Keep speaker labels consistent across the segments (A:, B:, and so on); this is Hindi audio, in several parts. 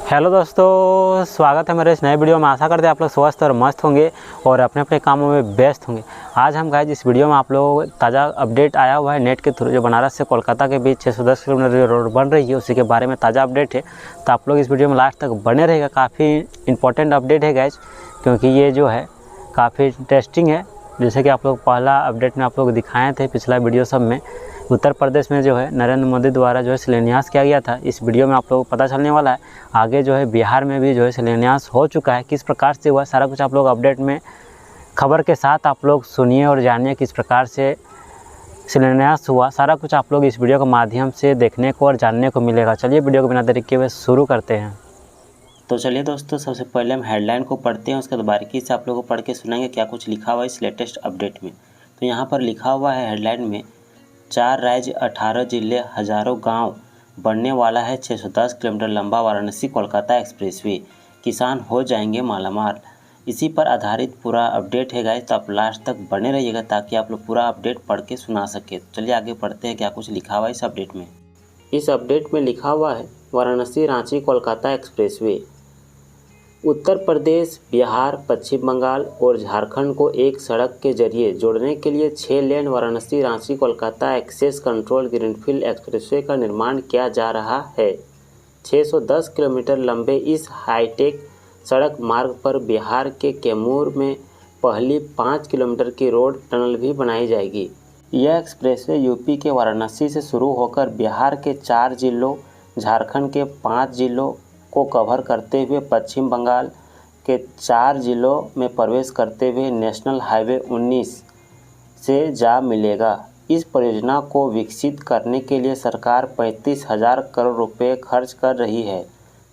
A: हेलो दोस्तों, स्वागत है मेरे इस नए वीडियो में। आशा करते हैं आप लोग स्वस्थ और मस्त होंगे और अपने अपने कामों में व्यस्त होंगे। आज हम गाइस इस वीडियो में आप लोगों को ताज़ा अपडेट आया हुआ है नेट के थ्रू, जो बनारस से कोलकाता के बीच 610 किलोमीटर जो रोड बन रही है उसी के बारे में ताज़ा अपडेट है। तो आप लोग इस वीडियो में लास्ट तक बने रहेगा। काफ़ी इंपॉर्टेंट अपडेट है गाइस, क्योंकि ये जो है काफ़ी इंटरेस्टिंग है। जैसे कि आप लोग पहला अपडेट में आप लोग दिखाए थे पिछला वीडियो सब में, उत्तर प्रदेश में जो है नरेंद्र मोदी द्वारा जो है शिलान्यास किया गया था। इस वीडियो में आप लोगों को पता चलने वाला है आगे जो है बिहार में भी जो है शिलान्यास हो चुका है, किस प्रकार से हुआ सारा कुछ आप लोग अपडेट में खबर के साथ आप लोग सुनिए और जानिए किस प्रकार से शिलान्यास हुआ। सारा कुछ आप लोग इस वीडियो के माध्यम से देखने को और जानने को मिलेगा। चलिए वीडियो को बिना देरी किए हुए शुरू करते हैं। तो चलिए दोस्तों, सबसे पहले हम हेडलाइन को पढ़ते हैं, उसके बाद बारीकी से आप लोगों को पढ़ के सुनाएंगे क्या कुछ लिखा हुआ है इस लेटेस्ट अपडेट में। तो यहाँ पर लिखा हुआ है हेडलाइन में, 4 राज्य 18 जिले हजारों गांव बनने वाला है 610 किलोमीटर लंबा वाराणसी कोलकाता एक्सप्रेसवे, किसान हो जाएंगे मालामाल। इसी पर आधारित पूरा अपडेट है गाइस, तो आप लास्ट तक बने रहिएगा ताकि आप लोग पूरा अपडेट पढ़ के सुना सके। चलिए आगे पढ़ते हैं क्या कुछ लिखा हुआ है इस अपडेट में। इस अपडेट में लिखा हुआ है वाराणसी रांची कोलकाता एक्सप्रेसवे उत्तर प्रदेश, बिहार, पश्चिम बंगाल और झारखंड को एक सड़क के जरिए जोड़ने के लिए 6 lane Varanasi Ranchi Kolkata access control greenfield expressway का निर्माण किया जा रहा है। 610 किलोमीटर लंबे इस हाईटेक सड़क मार्ग पर बिहार के कैमूर में पहली 5 किलोमीटर की रोड टनल भी बनाई जाएगी। यह एक्सप्रेसवे यूपी के वाराणसी से शुरू होकर बिहार के 4 जिलों, झारखंड के 5 जिलों को कवर करते हुए पश्चिम बंगाल के 4 जिलों में प्रवेश करते हुए नेशनल हाईवे 19 से जा मिलेगा। इस परियोजना को विकसित करने के लिए सरकार 35,000 करोड़ रुपए खर्च कर रही है।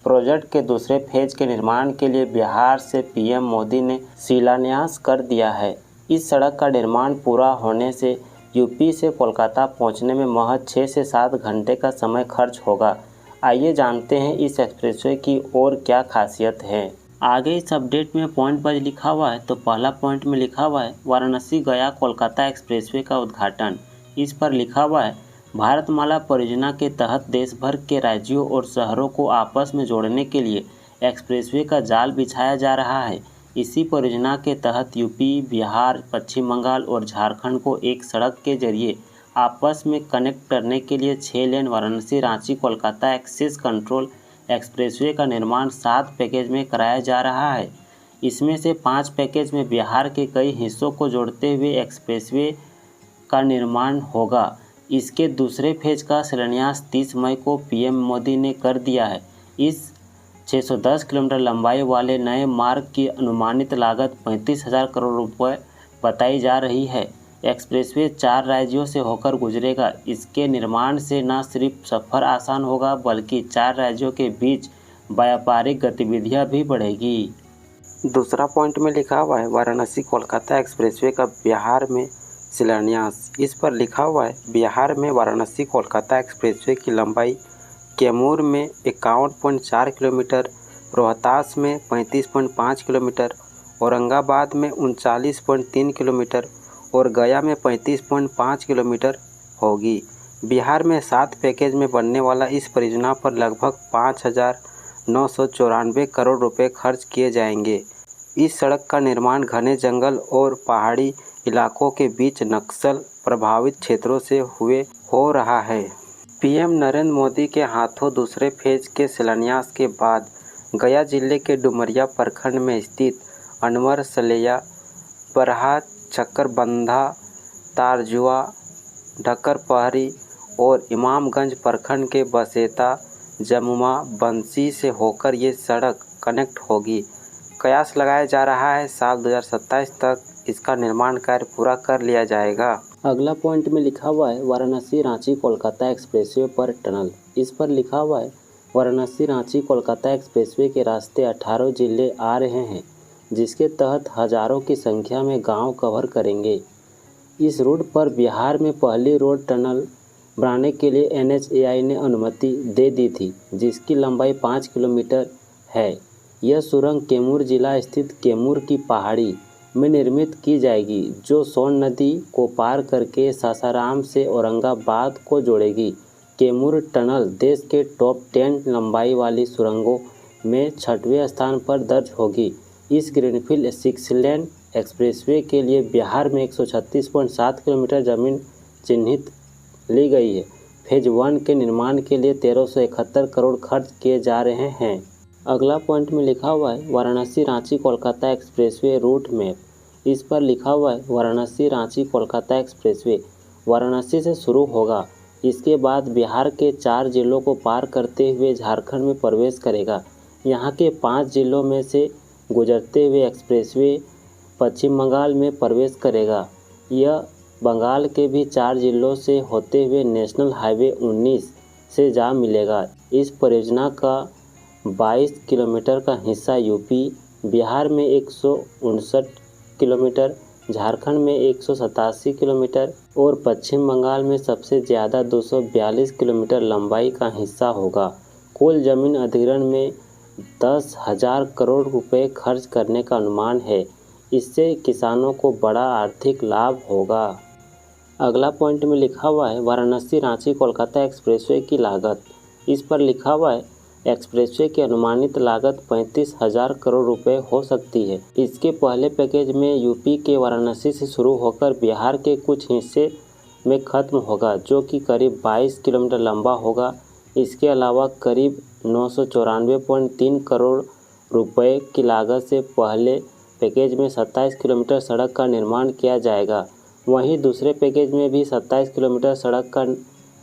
A: प्रोजेक्ट के दूसरे फेज के निर्माण के लिए बिहार से पीएम मोदी ने शिलान्यास कर दिया है। इस सड़क का निर्माण पूरा होने से यूपी से कोलकाता पहुंचने में महज 6 से 7 घंटे का समय खर्च होगा। आइए जानते हैं इस एक्सप्रेसवे की और क्या खासियत है। आगे इस अपडेट में पॉइंट वाइज लिखा हुआ है। तो पहला पॉइंट में लिखा हुआ है वाराणसी गया कोलकाता एक्सप्रेसवे का उद्घाटन। इस पर लिखा हुआ है, भारतमाला परियोजना के तहत देश भर के राज्यों और शहरों को आपस में जोड़ने के लिए एक्सप्रेसवे का जाल बिछाया जा रहा है। इसी परियोजना के तहत यूपी, बिहार, पश्चिम बंगाल और झारखंड को एक सड़क के जरिए आपस में कनेक्ट करने के लिए 6 lane Varanasi Ranchi Kolkata access control expressway का निर्माण 7 पैकेज में कराया जा रहा है। इसमें से 5 पैकेज में बिहार के कई हिस्सों को जोड़ते हुए एक्सप्रेसवे का निर्माण होगा। इसके दूसरे फेज का शिलान्यास 30 मई को पीएम मोदी ने कर दिया है। इस 610 किलोमीटर लंबाई वाले नए मार्ग की अनुमानित लागत 35,000 करोड़ रुपये बताई जा रही है। एक्सप्रेसवे 4 राज्यों से होकर गुजरेगा। इसके निर्माण से न सिर्फ सफ़र आसान होगा बल्कि 4 राज्यों के बीच व्यापारिक गतिविधियां भी बढ़ेगी। दूसरा पॉइंट में लिखा हुआ है वाराणसी कोलकाता एक्सप्रेसवे का बिहार में शिलान्यास। इस पर लिखा हुआ है, बिहार में वाराणसी कोलकाता एक्सप्रेसवे की लंबाई कैमूर में 51.4 किलोमीटर, रोहतास में 35.5 किलोमीटर, औरंगाबाद में 39.3 किलोमीटर और गया में 35.5 किलोमीटर होगी। बिहार में 7 पैकेज में बनने वाला इस परियोजना पर लगभग 5,994 करोड़ रुपए खर्च किए जाएंगे। इस सड़क का निर्माण घने जंगल और पहाड़ी इलाकों के बीच नक्सल प्रभावित क्षेत्रों से हो रहा है। पीएम नरेंद्र मोदी के हाथों दूसरे फेज के शिलान्यास के बाद गया जिले के डुमरिया प्रखंड में स्थित अनवर, सलेया, बरहा, चक्करबंधा, तारजुआ, ढक्करपहरी और इमामगंज प्रखंड के बसेता, जमुआ, बंसी से होकर ये सड़क कनेक्ट होगी। कयास लगाया जा रहा है साल 2027 तक इसका निर्माण कार्य पूरा कर लिया जाएगा। अगला पॉइंट में लिखा हुआ है वाराणसी रांची कोलकाता एक्सप्रेसवे पर टनल। इस पर लिखा हुआ है वाराणसी रांची कोलकाता एक्सप्रेसवे के रास्ते 18 जिले आ रहे हैं, जिसके तहत हजारों की संख्या में गांव कवर करेंगे। इस रूट पर बिहार में पहली रोड टनल बनाने के लिए NHAI ने अनुमति दे दी थी, जिसकी लंबाई 5 किलोमीटर है। यह सुरंग कैमूर जिला स्थित कैमूर की पहाड़ी में निर्मित की जाएगी, जो सोन नदी को पार करके सासाराम से औरंगाबाद को जोड़ेगी। कैमूर टनल देश के टॉप 10 लंबाई वाली सुरंगों में 6वें स्थान पर दर्ज होगी। इस ग्रीनफील्ड 6 लेन एक्सप्रेसवे के लिए बिहार में 136.7 किलोमीटर जमीन चिन्हित ली गई है। फेज 1 के निर्माण के लिए 1371 करोड़ खर्च किए जा रहे हैं। अगला पॉइंट में लिखा हुआ है Varanasi Ranchi Kolkata expressway route map. इस पर लिखा हुआ है वाराणसी रांची कोलकाता एक्सप्रेसवे वाराणसी से शुरू होगा। इसके बाद बिहार के 4 जिलों को पार करते हुए झारखंड में प्रवेश करेगा। यहाँ के 5 जिलों में से गुजरते हुए एक्सप्रेसवे पश्चिम बंगाल में प्रवेश करेगा। यह बंगाल के भी 4 जिलों से होते हुए नेशनल हाईवे 19 से जा मिलेगा। इस परियोजना का 22 किलोमीटर का हिस्सा यूपी, बिहार में 159 किलोमीटर, झारखंड में 187 किलोमीटर और पश्चिम बंगाल में सबसे ज़्यादा 242 किलोमीटर लंबाई का हिस्सा होगा। कुल जमीन अधिग्रहण में 10,000 करोड़ रुपए खर्च करने का अनुमान है। इससे किसानों को बड़ा आर्थिक लाभ होगा। अगला पॉइंट में लिखा हुआ है वाराणसी रांची कोलकाता एक्सप्रेसवे की लागत। इस पर लिखा हुआ है एक्सप्रेसवे की अनुमानित लागत 35,000 करोड़ रुपए हो सकती है। इसके पहले पैकेज में यूपी के वाराणसी से शुरू होकर बिहार के कुछ हिस्से में ख़त्म होगा, जो कि करीब 22 किलोमीटर लंबा होगा। इसके अलावा करीब 994.3 करोड़ रुपए की लागत से पहले पैकेज में 27 किलोमीटर सड़क का निर्माण किया जाएगा। वहीं दूसरे पैकेज में भी 27 किलोमीटर सड़क का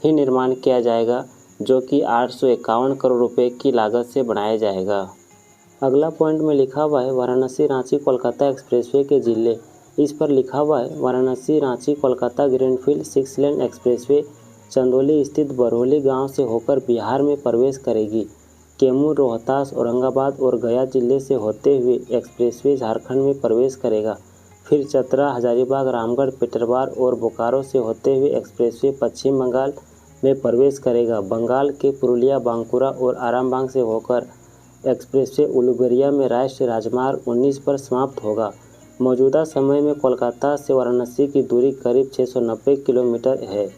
A: ही निर्माण किया जाएगा, जो कि 851 करोड़ रुपए की लागत से बनाया जाएगा। अगला पॉइंट में लिखा हुआ है वाराणसी रांची कोलकाता एक्सप्रेसवे के जिले। इस पर लिखा हुआ है वाराणसी रांची कोलकाता ग्रीनफील्ड 6 लेन एक्सप्रेसवे चंदौली स्थित बरौली गांव से होकर बिहार में प्रवेश करेगी। कैमूर, रोहतास, औरंगाबाद और गया जिले से होते हुए एक्सप्रेसवे झारखंड में प्रवेश करेगा। फिर चतरा, हजारीबाग, रामगढ़, पेटरवार और बोकारो से होते हुए एक्सप्रेसवे पश्चिम बंगाल में प्रवेश करेगा। बंगाल के पुरुलिया, बांकुरा और आरामबाग से होकर एक्सप्रेसवे उलुबेरिया में राष्ट्रीय राजमार्ग 19 पर समाप्त होगा। मौजूदा समय में कोलकाता से वाराणसी की दूरी करीब 690 किलोमीटर है।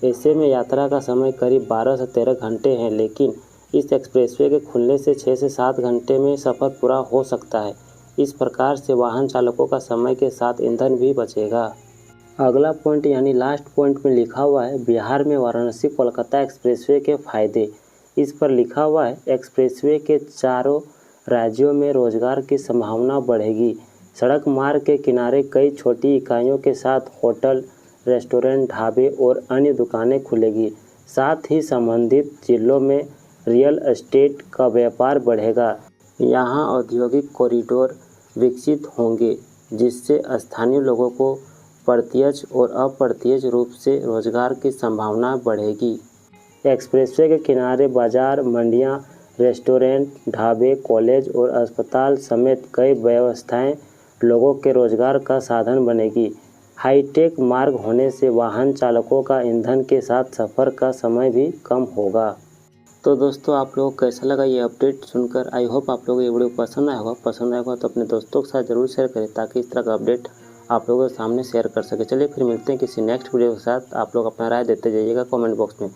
A: ऐसे में यात्रा का समय करीब 12 से 13 घंटे है, लेकिन इस एक्सप्रेसवे के खुलने से 6 से 7 घंटे में सफ़र पूरा हो सकता है। इस प्रकार से वाहन चालकों का समय के साथ ईंधन भी बचेगा। अगला पॉइंट यानी लास्ट पॉइंट में लिखा हुआ है बिहार में वाराणसी कोलकाता एक्सप्रेसवे के फ़ायदे। इस पर लिखा हुआ है एक्सप्रेसवे के चारों राज्यों में रोजगार की संभावना बढ़ेगी। सड़क मार्ग के किनारे कई छोटी इकाइयों के साथ होटल, रेस्टोरेंट, ढाबे और अन्य दुकानें खुलेगी। साथ ही संबंधित जिलों में रियल एस्टेट का व्यापार बढ़ेगा। यहाँ औद्योगिक कॉरिडोर विकसित होंगे, जिससे स्थानीय लोगों को प्रत्यक्ष और अप्रत्यक्ष रूप से रोजगार की संभावना बढ़ेगी। एक्सप्रेसवे के किनारे बाजार, मंडियाँ, रेस्टोरेंट, ढाबे, कॉलेज और अस्पताल समेत कई व्यवस्थाएं लोगों के रोजगार का साधन बनेगी। हाईटेक मार्ग होने से वाहन चालकों का ईंधन के साथ सफ़र का समय भी कम होगा। तो दोस्तों, आप लोगों को कैसा लगा ये अपडेट सुनकर? आई होप आप लोगों को ये वीडियो पसंद आया होगा। पसंद आएगा तो अपने दोस्तों के साथ ज़रूर शेयर करें, ताकि इस तरह का अपडेट आप लोगों के सामने शेयर कर सके। चलिए फिर मिलते हैं किसी नेक्स्ट वीडियो के साथ। आप लोग अपना राय देते जाइएगा कमेंट बॉक्स में।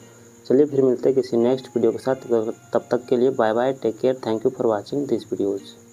A: चलिए फिर मिलते हैं किसी नेक्स्ट वीडियो के साथ। तब तक के लिए bye bye, take care, thank you for watching this videos.